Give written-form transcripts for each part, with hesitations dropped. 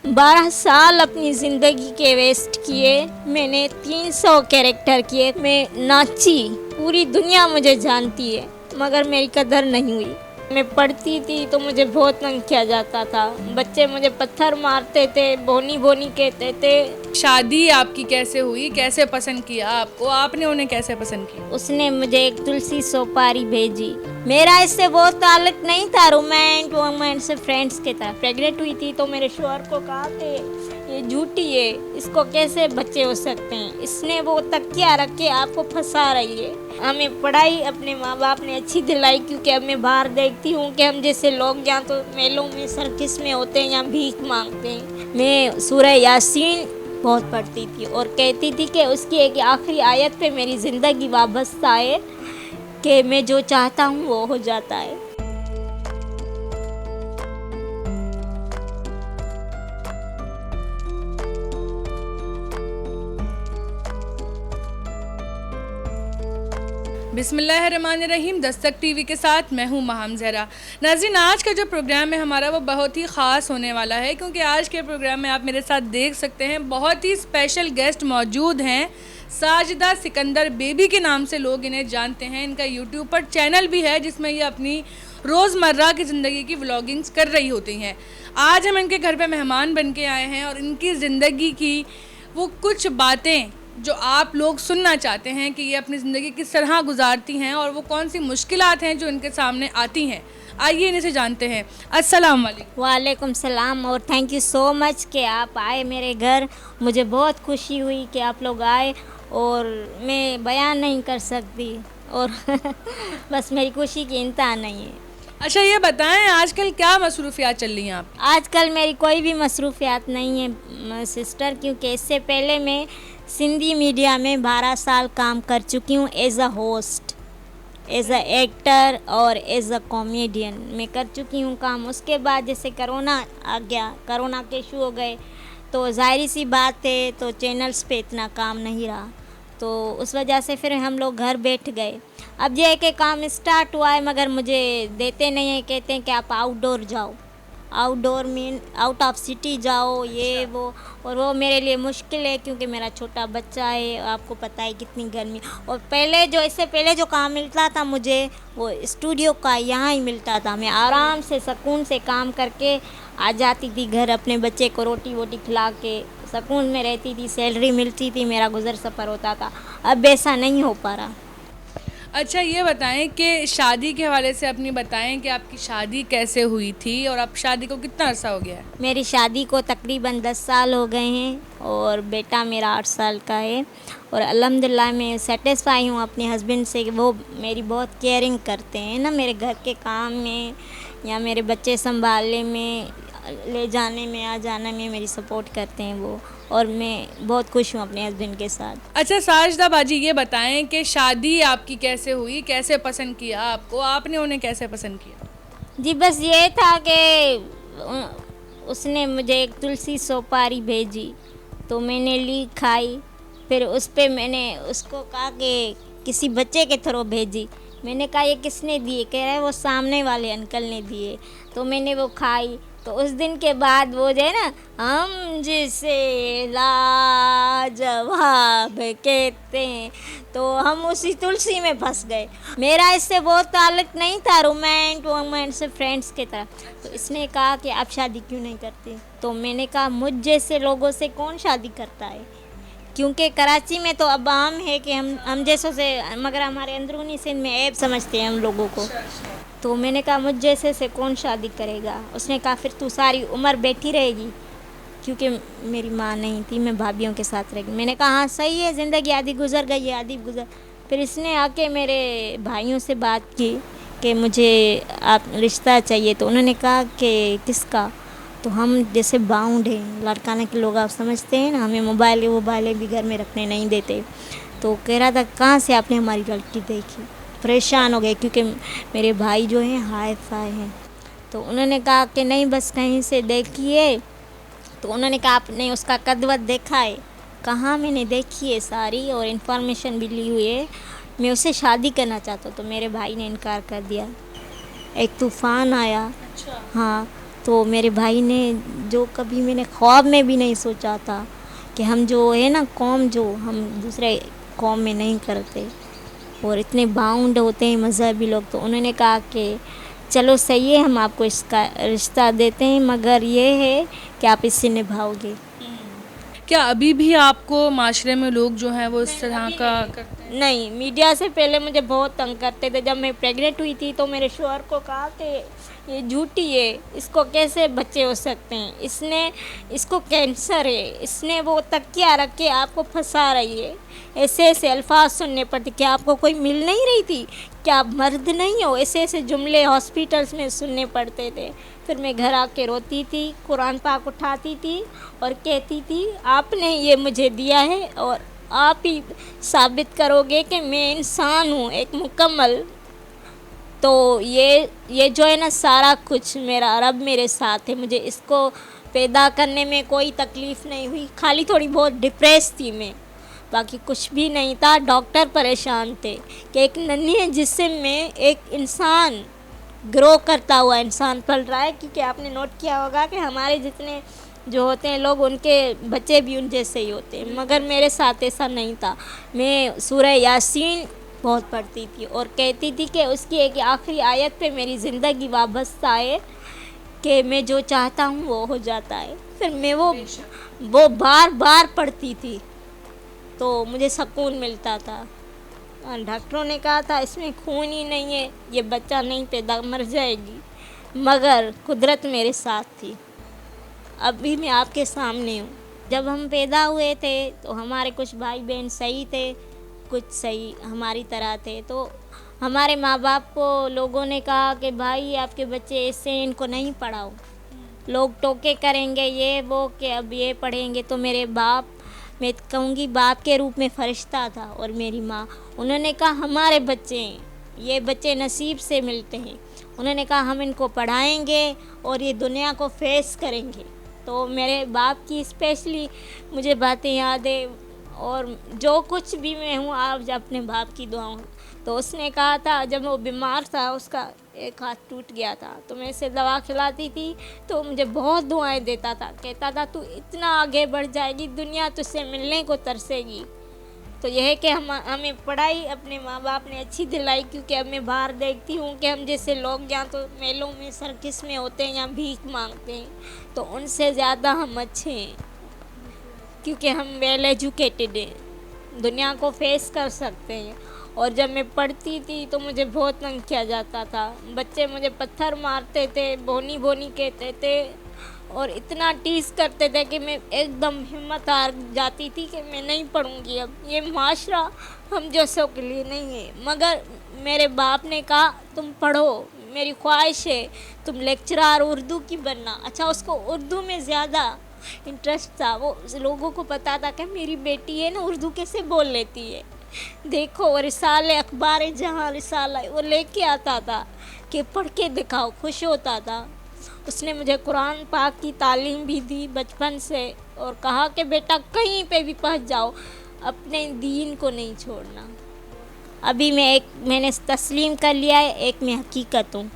12 साल अपनी ज़िंदगी के वेस्ट किए। मैंने 300 कैरेक्टर किए। मैं नाची, पूरी दुनिया मुझे जानती है, मगर मेरी कदर नहीं हुई। मैं पढ़ती थी तो मुझे बहुत तंग किया जाता था। बच्चे मुझे पत्थर मारते थे, बोनी बोनी कहते थे। शादी आपकी कैसे हुई, कैसे पसंद किया आपको, आपने उन्हें कैसे पसंद किया? उसने मुझे एक तुलसी सोपारी भेजी। मेरा इससे बहुत ताल्लुक नहीं था, रोमांस से फ्रेंड्स के तरह। प्रेग्नेंट हुई थी तो मेरे शोहर को कहा कि ये झूठी है, इसको कैसे बच्चे हो सकते हैं। इसने वो तकिया रख के आपको फंसा रही है। हमें पढ़ाई अपने माँ बाप ने अच्छी दिलाई, क्योंकि अब मैं बाहर देखती हूँ कि हम जैसे लोग यहाँ तो मेलों में सर्किस में होते हैं या भीख मांगते हैं। मैं सूरह यासीन बहुत पढ़ती थी और कहती थी कि उसकी एक आखिरी आयत पे मेरी ज़िंदगी वाबस्ता है कि मैं जो चाहता हूँ वो हो जाता है। बिस्मिल्लाहिर्रहमानिर्रहीम। दस्तक टीवी के साथ मैं हूं महम ज़हरा। नाज़रीन, आज का जो प्रोग्राम है हमारा वो बहुत ही ख़ास होने वाला है, क्योंकि आज के प्रोग्राम में आप मेरे साथ देख सकते हैं बहुत ही स्पेशल गेस्ट मौजूद हैं। साजिदा सिकंदर बेबी के नाम से लोग इन्हें जानते हैं। इनका यूट्यूब पर चैनल भी है जिसमें ये अपनी रोज़मर्रा की ज़िंदगी की व्लॉगिंग्स कर रही होती हैं। आज हम इनके घर पर मेहमान बन के आए हैं और इनकी ज़िंदगी की वो कुछ बातें जो आप लोग सुनना चाहते हैं कि ये अपनी ज़िंदगी किस तरह गुजारती हैं और वो कौन सी मुश्किलात हैं जो इनके सामने आती हैं। आइए इनसे जानते हैं। अस्सलाम वालेकुम। वालेकुम सलाम और थैंक यू सो मच कि आप आए मेरे घर। मुझे बहुत खुशी हुई कि आप लोग आए और मैं बयान नहीं कर सकती और बस मेरी खुशी की इंतहा नहीं है। अच्छा, ये बताएं आजकल क्या मसरूफियात चल रही हैं आप? आजकल मेरी कोई भी मसरूफियात नहीं है सिस्टर, क्योंकि इससे पहले मैं सिंधी मीडिया में 12 साल काम कर चुकी हूँ as a host, as a actor और एज अ कॉमेडियन मैं कर चुकी हूँ काम। उसके बाद जैसे कोरोना आ गया, कोरोना के इशू हो गए, तो ज़ाहिर सी बात है तो चैनल्स पे इतना काम नहीं रहा, तो उस वजह से फिर हम लोग घर बैठ गए। अब ये है कि काम स्टार्ट हुआ है, मगर मुझे देते नहीं है। कहते हैं कि आप आउटडोर जाओ, outdoor mean out of city जाओ, ये वो, और वो मेरे लिए मुश्किल है क्योंकि मेरा छोटा बच्चा है। आपको पता है कितनी गर्मी। और पहले जो इससे पहले जो काम मिलता था मुझे, वो स्टूडियो का यहाँ ही मिलता था। मैं आराम से सुकून से काम करके आ जाती थी घर, अपने बच्चे को रोटी वोटी खिला के सुकून में रहती थी, सैलरी मिलती थी, मेरा गुजर सफ़र होता था। अब ऐसा नहीं हो पा रहा। अच्छा, ये बताएं कि शादी के हवाले से अपनी बताएं कि आपकी शादी कैसे हुई थी और अब शादी को कितना अरसा हो गया है? मेरी शादी को तकरीबन 10 साल हो गए हैं और बेटा मेरा 8 साल का है। और अल्हम्दुलिल्लाह मैं सेटिस्फाई हूँ अपने हस्बैंड से कि वो मेरी बहुत केयरिंग करते हैं ना, मेरे घर के काम में या मेरे बच्चे संभालने में, ले जाने में, आ जाने में मेरी सपोर्ट करते हैं वो। और मैं बहुत खुश हूँ अपने हस्बैंड के साथ। अच्छा साजिदा बाजी, ये बताएं कि शादी आपकी कैसे हुई, कैसे पसंद किया आपको, आपने उन्हें कैसे पसंद किया? जी बस ये था कि उसने मुझे एक तुलसी सोपारी भेजी तो मैंने ली, खाई। फिर उस पे मैंने उसको कहा कि किसी बच्चे के थ्रू भेजी। मैंने कहा ये किसने दिए? कह रहा है वो सामने वाले अंकल ने दिए। तो मैंने वो खाई। तो उस दिन के बाद वो जो है ना, हम जिसे लाजवाब कहते हैं, तो हम उसी तुलसी में फंस गए। मेरा इससे बहुत ताल्लुक नहीं था, रोमांस से फ्रेंड्स के तरह। तो इसने कहा कि आप शादी क्यों नहीं करते? तो मैंने कहा मुझ जैसे लोगों से कौन शादी करता है, क्योंकि कराची में तो अब आम है कि हम जैसों से, मगर हमारे अंदरूनी सिंध में ऐब समझते हैं हम लोगों को। तो मैंने कहा मुझ जैसे से कौन शादी करेगा? उसने कहा फिर तू सारी उम्र बैठी रहेगी, क्योंकि मेरी माँ नहीं थी, मैं भाभीयों के साथ रह गई। मैंने कहा हाँ सही है, ज़िंदगी आधी गुजर गई है, आधी गुजर। फिर इसने आके मेरे भाइयों से बात की कि मुझे आप रिश्ता चाहिए। तो उन्होंने कहा कि किसका? तो हम जैसे बाउंड हैं, लड़काने के लोग आप समझते हैं ना, हमें मोबाइल भी घर में रखने नहीं देते। तो कह रहा था कहाँ से आपने हमारी लड़की देखी? परेशान हो गए क्योंकि मेरे भाई जो हैं हाई फाई हैं। तो उन्होंने कहा कि नहीं बस कहीं से देखिए। तो उन्होंने कहा आपने उसका कदवत देखा है? कहाँ, मैंने देखी है सारी और इन्फॉर्मेशन भी ली हुई है, मैं उससे शादी करना चाहता हूँ। तो मेरे भाई ने इनकार कर दिया। एक तूफ़ान आया। अच्छा। हाँ, तो मेरे भाई ने, जो कभी मैंने ख्वाब में भी नहीं सोचा था कि हम जो है ना कौम, जो हम दूसरे कौम में नहीं करते और इतने बाउंड होते हैं मज़हबी लोग, तो उन्होंने कहा कि चलो सही है, हम आपको इसका रिश्ता देते हैं, मगर ये है कि आप इससे निभाओगे। क्या अभी भी आपको माशरे में लोग जो हैं वो इस तरह का करते हैं? नहीं, मीडिया से पहले मुझे बहुत तंग करते थे। जब मैं प्रेग्नेंट हुई थी तो मेरे शौहर को कहा कि ये झूठी है, इसको कैसे बच्चे हो सकते हैं, इसको कैंसर है, इसने वो तकिया रख के आपको फंसा रही है। ऐसे ऐसे अल्फाज सुनने पड़ते। क्या आपको कोई मिल नहीं रही थी? क्या आप मर्द नहीं हो? ऐसे ऐसे जुमले हॉस्पिटल्स में सुनने पड़ते थे। फिर मैं घर आके रोती थी, कुरान पाक उठाती थी और कहती थी आपने ये मुझे दिया है और आप ही साबित करोगे कि मैं इंसान हूँ एक मुकम्मल। तो ये जो है ना, सारा कुछ मेरा रब मेरे साथ है। मुझे इसको पैदा करने में कोई तकलीफ़ नहीं हुई, खाली थोड़ी बहुत डिप्रेस थी मैं, बाकी कुछ भी नहीं था। डॉक्टर परेशान थे कि एक नन्ही जिस्म में एक इंसान ग्रो करता हुआ इंसान पल रहा है, क्योंकि आपने नोट किया होगा कि हमारे जितने जो होते हैं लोग, उनके बच्चे भी उन जैसे ही होते हैं, मगर मेरे साथ ऐसा नहीं था। मैं सूरह यासीन बहुत पढ़ती थी और कहती थी कि उसकी एक आखिरी आयत पे मेरी ज़िंदगी वाबस्ता है कि मैं जो चाहता हूँ वो हो जाता है। फिर मैं वो बार बार पढ़ती थी तो मुझे सुकून मिलता था। डॉक्टरों ने कहा था इसमें खून ही नहीं है, ये बच्चा नहीं पैदा, मर जाएगी, मगर कुदरत मेरे साथ थी। अभी मैं आपके सामने हूँ। जब हम पैदा हुए थे तो हमारे कुछ भाई बहन सही थे, कुछ सही हमारी तरह थे। तो हमारे माँ बाप को लोगों ने कहा कि भाई आपके बच्चे ऐसे, इनको नहीं पढ़ाओ, लोग टोके करेंगे ये वो, कि अब ये पढ़ेंगे। तो मेरे बाप, मैं कहूँगी बाप के रूप में फ़रिश्ता था, और मेरी माँ, उन्होंने कहा हमारे बच्चे हैं, ये बच्चे नसीब से मिलते हैं। उन्होंने कहा हम इनको पढ़ाएंगे और ये दुनिया को फेस करेंगे। तो मेरे बाप की स्पेशली मुझे बातें याद है, और जो कुछ भी मैं हूँ आज अपने बाप की दुआओं। तो उसने कहा था जब वो बीमार था, उसका एक हाथ टूट गया था, तो मैं इसे दवा खिलाती थी तो मुझे बहुत दुआएं देता था, कहता था तू इतना आगे बढ़ जाएगी, दुनिया तुझसे मिलने को तरसेगी। तो यह है कि हमें पढ़ाई अपने माँ बाप ने अच्छी दिलाई, क्योंकि अब मैं बाहर देखती हूँ कि हम जैसे लोग यहाँ तो मेलों में सर्किस में होते हैं या भीख मांगते हैं, तो उनसे ज़्यादा हम अच्छे हैं, क्योंकि हम वेल एजुकेटेड हैं, दुनिया को फेस कर सकते हैं। और जब मैं पढ़ती थी तो मुझे बहुत तंग किया जाता था, बच्चे मुझे पत्थर मारते थे, बोनी बोनी कहते थे और इतना टीज़ करते थे कि मैं एकदम हिम्मत हार जाती थी कि मैं नहीं पढ़ूंगी, अब ये माशरा हम जैसों के लिए नहीं है। मगर मेरे बाप ने कहा तुम पढ़ो, मेरी ख्वाहिश है तुम लेक्चरर उर्दू की बनना। अच्छा, उसको उर्दू में ज़्यादा इंटरेस्ट था, वो लोगों को पता था कि मेरी बेटी है ना उर्दू कैसे बोल लेती है। देखो, वो रिसाले अखबार जहाँ रिसाला वो लेके आता था कि पढ़ के दिखाओ, खुश होता था। उसने मुझे कुरान पाक की तालीम भी दी बचपन से, और कहा कि बेटा कहीं पे भी पहुंच जाओ, अपने दीन को नहीं छोड़ना। अभी मैंने तस्लीम कर लिया है, एक मैं हकीकत हूँ,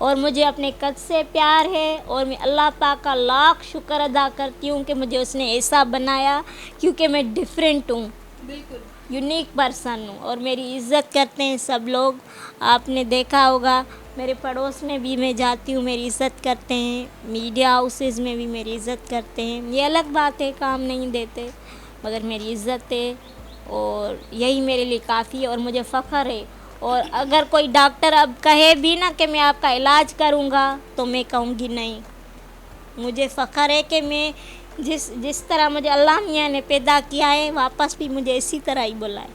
और मुझे अपने कद से प्यार है, और मैं अल्लाह पाक का लाख शुक्र अदा करती हूँ कि मुझे उसने ऐसा बनाया, क्योंकि मैं डिफरेंट हूँ, बिल्कुल यूनिक पर्सन हूँ, और मेरी इज़्ज़त करते हैं सब लोग। आपने देखा होगा मेरे पड़ोस में भी मैं जाती हूँ, मेरी इज़्ज़त करते हैं, मीडिया हाउसेस में भी मेरी इज़्ज़त करते हैं। ये अलग बात है काम नहीं देते, मगर मेरी इज़्ज़त है, और यही मेरे लिए काफ़ी है और मुझे फ़ख्र है। और अगर कोई डॉक्टर अब कहे भी ना कि मैं आपका इलाज करूँगा, तो मैं कहूँगी नहीं, मुझे फ़ख्र है कि मैं जिस तरह मुझे अल्लाह मियाँ ने पैदा किया है, वापस भी मुझे इसी तरह ही बुलाए।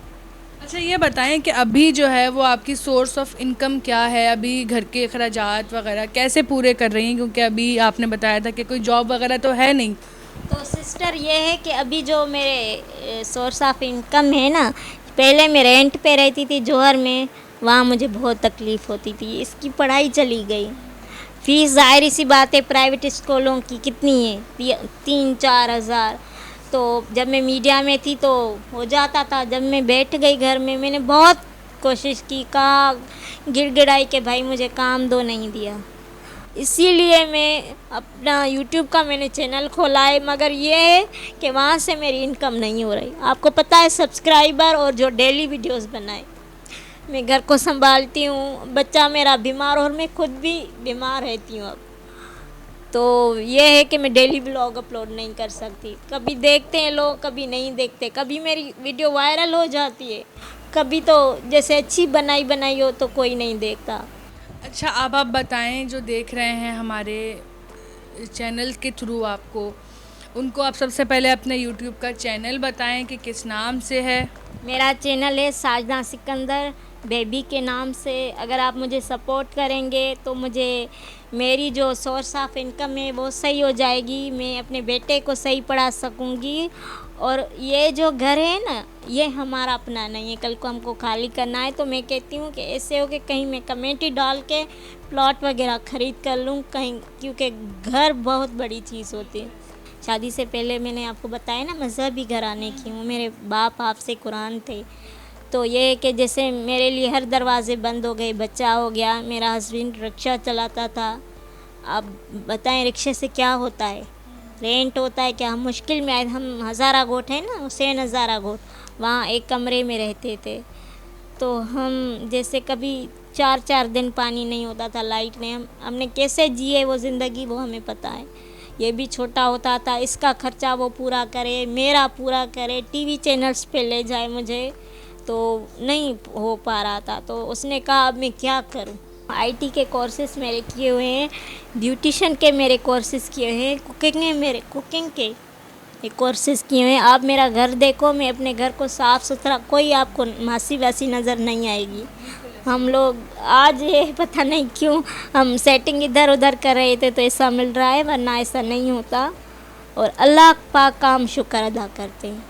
अच्छा, ये बताएं कि अभी जो है वो आपकी सोर्स ऑफ इनकम क्या है, अभी घर के अखराजात वगैरह कैसे पूरे कर रही हैं, क्योंकि अभी आपने बताया था कि कोई जॉब वगैरह तो है नहीं। तो सिस्टर ये है कि अभी जो मेरे सोर्स ऑफ इनकम है ना, पहले मैं रेंट पे रहती थी जौहर में, वहाँ मुझे बहुत तकलीफ़ होती थी, इसकी पढ़ाई चली गई। फ़ीस ज़ाहिर सी बात है प्राइवेट स्कूलों की कितनी है, 3-4 हज़ार। तो जब मैं मीडिया में थी तो हो जाता था, जब मैं बैठ गई घर में, मैंने बहुत कोशिश की, कहा गिड़गिड़ाई के भाई मुझे काम दो, नहीं दिया। इसीलिए मैं अपना यूट्यूब का मैंने चैनल खोला है, मगर ये है कि वहाँ से मेरी इनकम नहीं हो रही। आपको पता है, सब्सक्राइबर और जो डेली वीडियोस बनाए, मैं घर को संभालती हूँ, बच्चा मेरा बीमार और मैं खुद भी बीमार रहती हूँ अब। तो ये है कि मैं डेली ब्लॉग अपलोड नहीं कर सकती। कभी देखते हैं लोग, कभी नहीं देखते, कभी मेरी वीडियो वायरल हो जाती है, कभी तो जैसे अच्छी बनाई हो तो कोई नहीं देखता। अच्छा, अब आप बताएं, जो देख रहे हैं हमारे चैनल के थ्रू आपको, उनको आप सबसे पहले अपने यूट्यूब का चैनल बताएं कि किस नाम से है। मेरा चैनल है साजना सिकंदर बेबी के नाम से। अगर आप मुझे सपोर्ट करेंगे तो मुझे मेरी जो सोर्स ऑफ इनकम है वो सही हो जाएगी, मैं अपने बेटे को सही पढ़ा सकूंगी। और ये जो घर है ना, ये हमारा अपना नहीं है, कल को हमको खाली करना है। तो मैं कहती हूँ कि ऐसे हो कि कहीं मैं कमेटी डाल के प्लॉट वगैरह ख़रीद कर लूँ कहीं, क्योंकि घर बहुत बड़ी चीज़ होती है। शादी से पहले मैंने आपको बताया ना, मज़हबी घराने की हूँ, मेरे बाप हाफ़िज़ कुरान थे। तो ये है कि जैसे मेरे लिए हर दरवाज़े बंद हो गए, बच्चा हो गया, मेरा हस्बैंड रिक्शा चलाता था। अब बताएं रिक्शे से क्या होता है, रेंट होता है क्या। हम मुश्किल में आए, हम हज़ारा गोट है ना, हुसैन हज़ारा गोट, वहाँ एक कमरे में रहते थे। तो हम जैसे कभी 4-4 दिन पानी नहीं होता था, लाइट नहीं, हमने कैसे जिए वो ज़िंदगी वो हमें पता है। ये भी छोटा होता था, इसका खर्चा वो पूरा करे, मेरा पूरा करे, टीवी चैनल्स पे ले जाए मुझे, तो नहीं हो पा रहा था। तो उसने कहा अब मैं क्या करूं। आईटी के कोर्सेज़ मेरे किए हुए हैं, ब्यूटिशन के मेरे कोर्सेज़ किए हैं, कुकिंग के ये कोर्सेज़ किए हैं। आप मेरा घर देखो, मैं अपने घर को साफ़ सुथरा, कोई आपको मासी वासी नज़र नहीं आएगी। हम लोग आज ये पता नहीं क्यों हम सेटिंग इधर उधर कर रहे थे तो ऐसा मिल रहा है, वरना ऐसा नहीं होता। और अल्लाह पाक का हम शुक्र अदा करते हैं।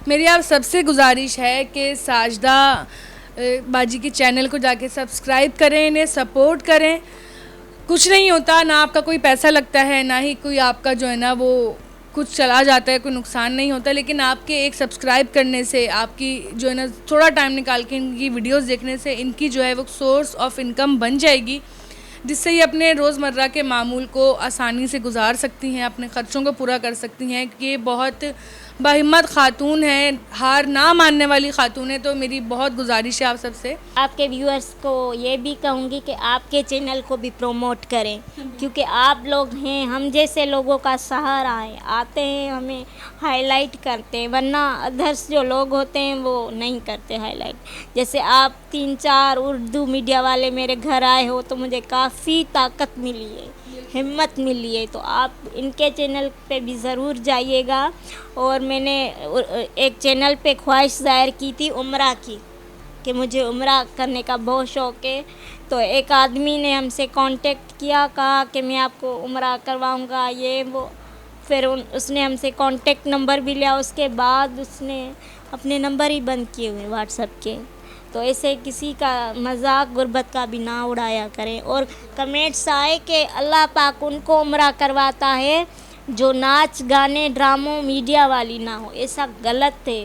मेरी आप सबसे गुजारिश है कि साजदा बाजी के चैनल को जाके सब्सक्राइब करें, इन्हें सपोर्ट करें। कुछ नहीं होता, ना आपका कोई पैसा लगता है, ना ही कोई आपका जो है ना वो कुछ चला जाता है, कोई नुकसान नहीं होता। लेकिन आपके एक सब्सक्राइब करने से, आपकी जो है ना थोड़ा टाइम निकाल के इनकी वीडियोस देखने से, इनकी जो है वो सोर्स ऑफ इनकम बन जाएगी, जिससे ये अपने रोज़मर्रा के मामूल को आसानी से गुजार सकती हैं, अपने ख़र्चों को पूरा कर सकती हैं। ये बहुत बाहिम्मत खातून है, हार ना मानने वाली खातून है। तो मेरी बहुत गुजारिश है आप सबसे, आपके व्यूअर्स को ये भी कहूँगी कि आपके चैनल को भी प्रमोट करें, क्योंकि आप लोग हैं, हम जैसे लोगों का सहारा है, आते हैं हमें हाईलाइट करते हैं, वरना अदर्स जो लोग होते हैं वो नहीं करते हाईलाइट। जैसे आप 3-4 उर्दू मीडिया वाले मेरे घर आए हो तो मुझे काफ़ी ताकत मिली है, हिम्मत मिली है। तो आप इनके चैनल पे भी ज़रूर जाइएगा। और मैंने एक चैनल पे ख्वाहिश ज़ाहिर की थी उम्रा की, कि मुझे उम्रा करने का बहुत शौक़ है। तो एक आदमी ने हमसे कांटेक्ट किया, कहा कि मैं आपको उम्रा करवाऊंगा, ये वो। फिर उसने हमसे कांटेक्ट नंबर भी लिया, उसके बाद उसने अपने नंबर ही बंद किए हुए व्हाट्सएप के। तो ऐसे किसी का मजाक गुर्बत का भी ना उड़ाया करें। और कमेंट्स आए कि अल्लाह पाक उनको उम्रा करवाता है जो नाच गाने ड्रामों मीडिया वाली ना हो, ऐसा गलत है,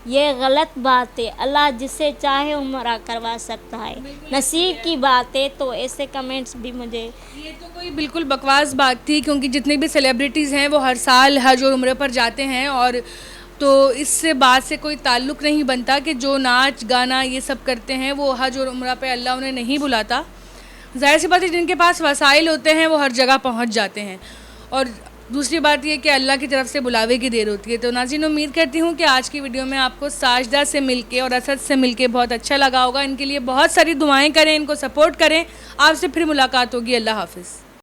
ये गलत बात है। अल्लाह जिसे चाहे उम्रा करवा सकता है, नसीब की बात है। तो ऐसे कमेंट्स भी मुझे, ये तो कोई बिल्कुल बकवास बात थी, क्योंकि जितने भी सेलिब्रिटीज़ हैं वो हर साल हज और उम्रे पर जाते हैं, और तो इससे बात से कोई ताल्लुक़ नहीं बनता कि जो नाच गाना ये सब करते हैं वो हज और उम्रा पे अल्लाह उन्हें नहीं बुलाता। ज़ाहिर सी बात है, जिनके पास वसाइल होते हैं वो हर जगह पहुंच जाते हैं। और दूसरी बात ये कि अल्लाह की तरफ से बुलावे की देर होती है। तो नाज़रीन, उम्मीद करती हूँ कि आज की वीडियो में आपको साजदा से मिलके और असद से मिलके बहुत अच्छा लगा होगा। इनके लिए बहुत सारी दुआएं करें, इनको सपोर्ट करें। आपसे फिर मुलाकात होगी। अल्लाह हाफ़िज़।